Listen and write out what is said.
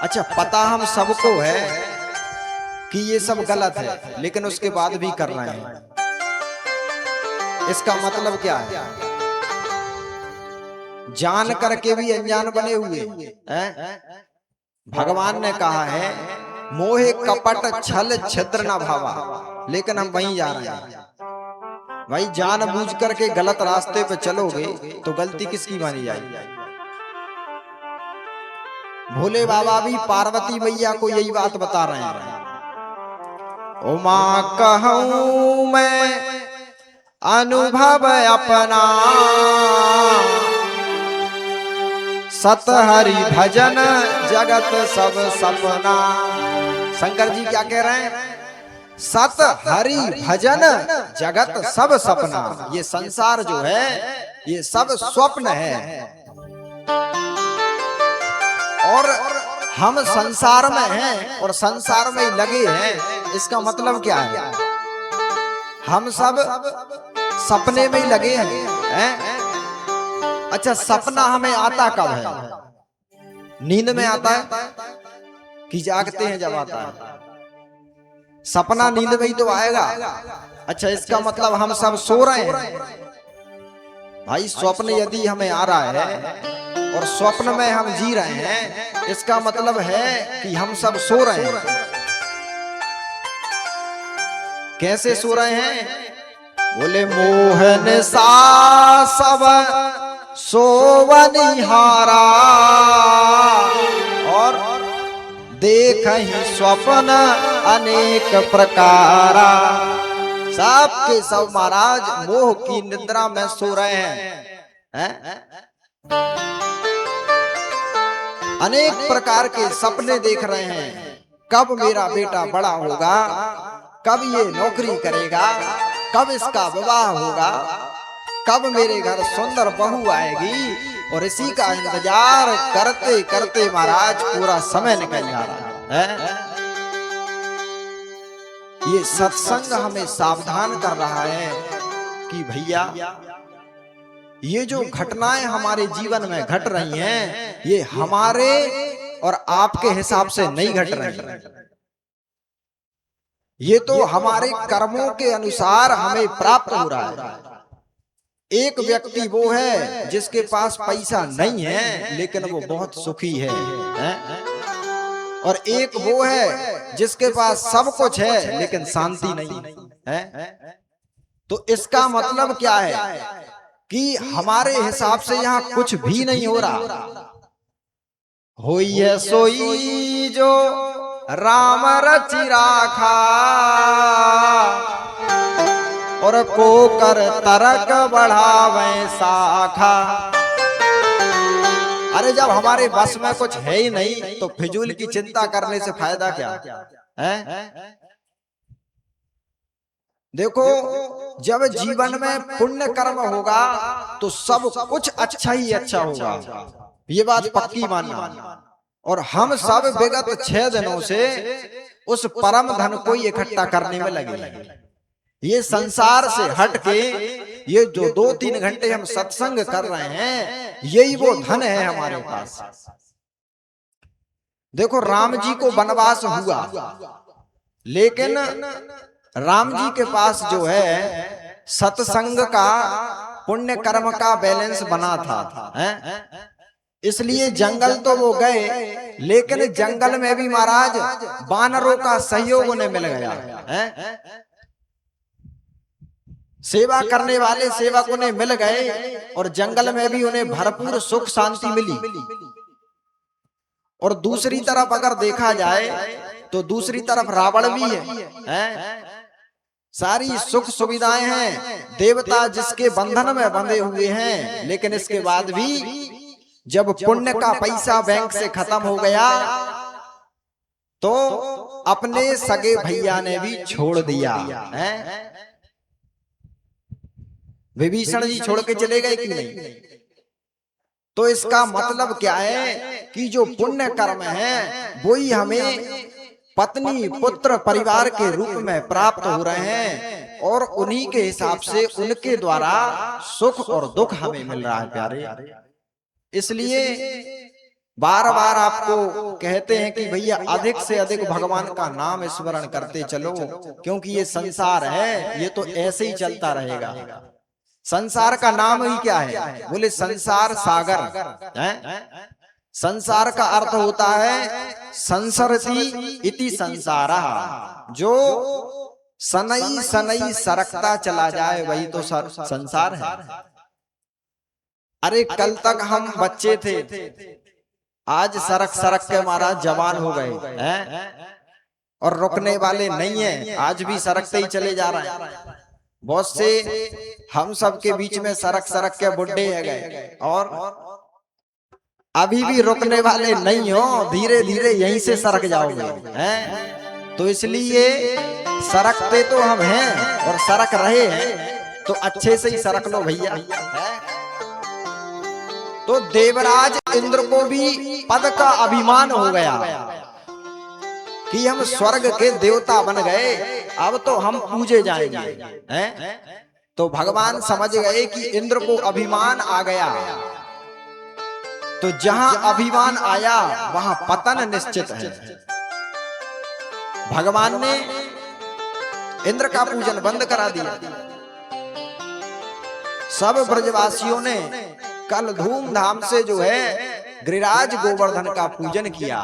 अच्छा, पता हम सबको है कि ये सब गलत है, लेकिन उसके बाद भी कर रहे हैं। इसका मतलब क्या है? जान करके भी अनजान बने हुए हैं। भगवान ने कहा है मोहे कपट छल छिद्र न भावा, लेकिन हम वहीं जा रहे हैं। भाई जान बूझ करके गलत रास्ते पे चलोगे तो गलती किसकी मानी जाएगी? भोले बाबा भी पार्वती मैया को यही बात बता रहे हैं। उमा कहूं मैं अनुभव अपना, सत हरि भजन जगत सब सपना। शंकर जी क्या कह रहे हैं? सत हरि भजन जगत सब सपना। ये संसार जो है ये सब स्वप्न है, और हम संसार में हैं और संसार में ही लगे हैं। इसका मतलब क्या है? हम सब सपने में ही लगे हैं। अच्छा, सपना हमें आता कब है? नींद में आता है कि जागते हैं जब आता है? सपना नींद में ही तो आएगा। अच्छा, इसका मतलब हम सब सो रहे हैं। भाई स्वप्न यदि हमें आ रहा है और स्वप्न में हम जी रहे हैं, इसका मतलब है कि हम सब सो रहे हैं। कैसे सो रहे हैं? बोले मोहन सा सब सोवनिहारा, और देखहि स्वप्न अनेक प्रकारा। सब के सब महाराज मोह की निद्रा में सो रहे हैं। अनेक प्रकार के सपने देख रहे हैं। कब मेरा बेटा बड़ा होगा, कब ये नौकरी करेगा, कब इसका विवाह होगा, कब मेरे घर सुंदर बहू आएगी, और इसी का इंतजार करते करते महाराज पूरा समय निकल जा रहा है। ये सत्संग हमें सावधान कर रहा है कि भैया ये जो घटनाएं हमारे जीवन में घट रही हैं, ये हमारे और आपके हिसाब से नहीं घट रही। ये तो हमारे कर्मों के अनुसार हमें प्राप्त हो रहा है। एक व्यक्ति वो है जिसके पास पैसा नहीं है लेकिन वो बहुत सुखी है। और एक वो है जिसके पास सब कुछ है लेकिन शांति नहीं है। तो इसका मतलब क्या है कि हमारे हिसाब से यहाँ कुछ भी नहीं हो रहा। होई है सोई जो राम रचि राखा, और को कर तरक बढ़ावे शाखा। अरे जब हमारे बस में कुछ है ही नहीं तो फिजूल की चिंता करने से फायदा क्या है? देखो, जब जीवन में पुण्य कर्म होगा तो सब कुछ अच्छा ही अच्छा होगा, ये बात पक्की मानना। और हम सब विगत 6 दिनों से उस परम धन को इकट्ठा करने में लगे। ये संसार से हट के ये जो 2-3 घंटे हम सत्संग कर रहे हैं, यही वो धन है हमारे पास। देखो, राम जी को वनवास हुआ, लेकिन राम जी के पास जो है सत्संग का पुण्य कर्म का बैलेंस बना था, इसलिए जंगल तो वो गए, लेकिन जंगल में भी महाराज वानरों का सहयोग उन्हें मिल गया। सेवा करने वाले सेवक उन्हें मिल गए और जंगल में भी उन्हें भरपूर सुख शांति मिली। और दूसरी तरफ अगर देखा जाए तो दूसरी तरफ रावण भी है। सारी सुख सुविधाएं हैं, देवता जिसके बंधन में बंधे हुए हैं, लेकिन इसके बाद भी जब पुण्य का पैसा बैंक से खत्म हो गया तो अपने सगे भैया ने भी छोड़ दिया है। विभीषण जी छोड़ के चले गए कि नहीं? तो इसका मतलब क्या है कि जो पुण्य कर्म है वही हमें पत्नी पुत्र परिवार के रूप में प्राप्त हो रहे हैं, और उन्हीं के हिसाब से उनके द्वारा सुख और दुख हमें मिल रहा है प्यारे। इसलिए बार बार आपको कहते हैं कि भैया अधिक से अधिक भगवान का नाम स्मरण करते चलो, क्योंकि ये संसार है, ये तो ऐसे ही चलता रहेगा। संसार का नाम ही क्या है? बोले संसार सागर है। संसार का अर्थ होता है संसरति इति संसारा, जो सनई सनई सरकता चला जाए वही तो संसार है। अरे कल तक हम बच्चे थे, आज सरक सरक के महाराज जवान हो गए हैं, और रुकने वाले नहीं है, आज भी सरकते ही चले जा रहे हैं। बहुत से हम सब के बीच में सरक सरक के बुढ़े है गए, और अभी भी रुकने वाले नहीं हो, धीरे धीरे यहीं से सरक जाओगे हैं। तो इसलिए सरकते तो हम हैं और सरक रहे हैं, तो अच्छे से ही सरक लो भैया। तो देवराज इंद्र को भी पद का अभिमान हो गया कि हम स्वर्ग के देवता बन गए, अब तो हम पूजे जाएंगे हैं। तो भगवान समझ गए कि इंद्र को अभिमान आ गया, तो जहां अभिमान आया वहां पतन निश्चित है। भगवान ने इंद्र का पूजन बंद करा दिया। सब ब्रजवासियों ने कल धूमधाम से जो है गिरिराज गोवर्धन का पूजन किया।